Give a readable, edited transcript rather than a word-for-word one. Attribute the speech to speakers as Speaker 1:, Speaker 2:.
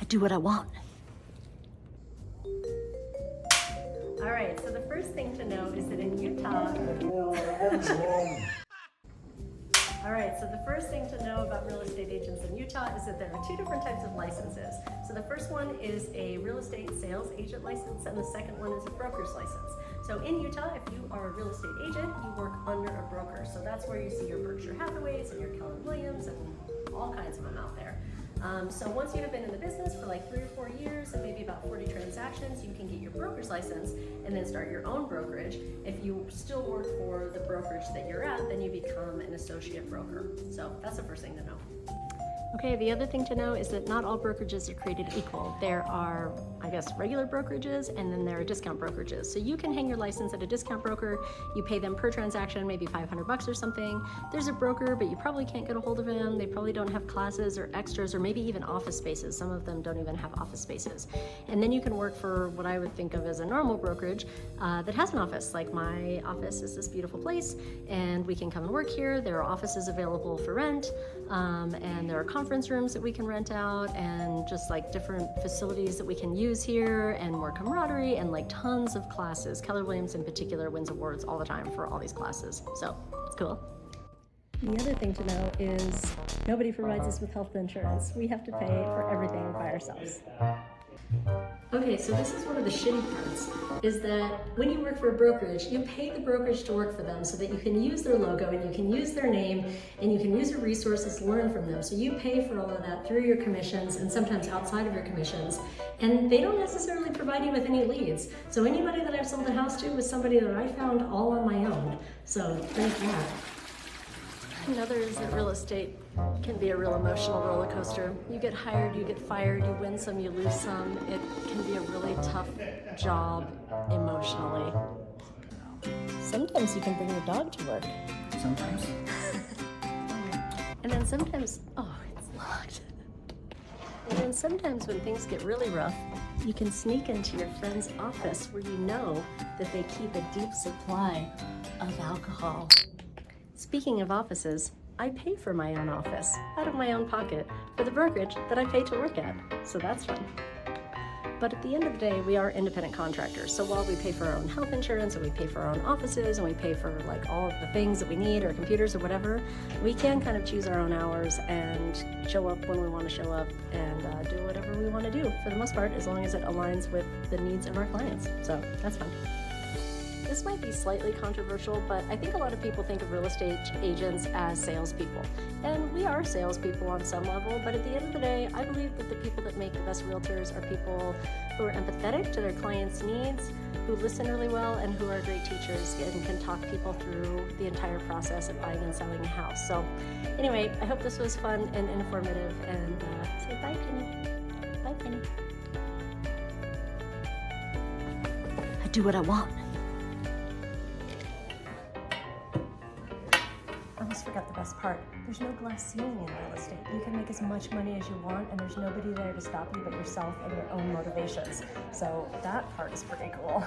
Speaker 1: do what I want.
Speaker 2: All right, so the first thing to know is that in Utah, All right, so the first thing to know about real estate agents in Utah is that there are two different types of licenses. So the first one is a real estate sales agent license, and the second one is a broker's license. So in Utah, if you are a real estate agent, you work under a broker. So that's where you see your Berkshire Hathaways and your Keller Williams and all kinds of them out there. So once you have been in the business for like 3 or 4 years and maybe about 40 transactions, you can get your broker's license and then start your own brokerage. If you still work for the brokerage that you're at, then you become an associate broker. So that's the first thing to know. Okay, the other thing to know is that not all brokerages are created equal. There are, I guess, regular brokerages, and then there are discount brokerages. So you can hang your license at a discount broker, you pay them per transaction, maybe $500 or something. There's a broker, but you probably can't get a hold of him. They probably don't have classes or extras or maybe even office spaces. Some of them don't even have office spaces. And then you can work for what I would think of as a normal brokerage that has an office. Like my office is this beautiful place, and we can come and work here. There are offices available for rent, and there are conference rooms that we can rent out, and just like different facilities that we can use here, and more camaraderie, and like tons of classes. Keller Williams in particular wins awards all the time for all these classes, so it's cool. The other thing to know is nobody provides us with health insurance. We have to pay for everything by ourselves. Okay, so this is one of the shitty parts, is that when you work for a brokerage, you pay the brokerage to work for them so that you can use their logo and you can use their name and you can use your resources to learn from them. So you pay for all of that through your commissions and sometimes outside of your commissions, and they don't necessarily provide you with any leads. So anybody that I've sold a house to was somebody that I found all on my own. So there's that. Another is that real estate can be a real emotional roller coaster. You get hired, you get fired, you win some, you lose some. It can be a really tough job emotionally. Sometimes you can bring your dog to work.
Speaker 3: Sometimes.
Speaker 2: And then sometimes, oh, it's locked. And then sometimes when things get really rough, you can sneak into your friend's office where you know that they keep a deep supply of alcohol. Speaking of offices, I pay for my own office out of my own pocket for the brokerage that I pay to work at, so that's fun. But at the end of the day, we are independent contractors, so while we pay for our own health insurance and we pay for our own offices and we pay for like all of the things that we need, or computers or whatever, we can kind of choose our own hours and show up when we want to show up and do whatever we want to do for the most part, as long as it aligns with the needs of our clients, so that's fun. This might be slightly controversial, but I think a lot of people think of real estate agents as salespeople. And we are salespeople on some level, but at the end of the day, I believe that the people that make the best realtors are people who are empathetic to their clients' needs, who listen really well, and who are great teachers and can talk people through the entire process of buying and selling a house. So anyway, I hope this was fun and informative, and say bye, Penny. Bye, Penny.
Speaker 1: I do what I want.
Speaker 2: I almost forgot the best part. There's no glass ceiling in real estate. You can make as much money as you want, and there's nobody there to stop you but yourself and your own motivations. So that part is pretty cool.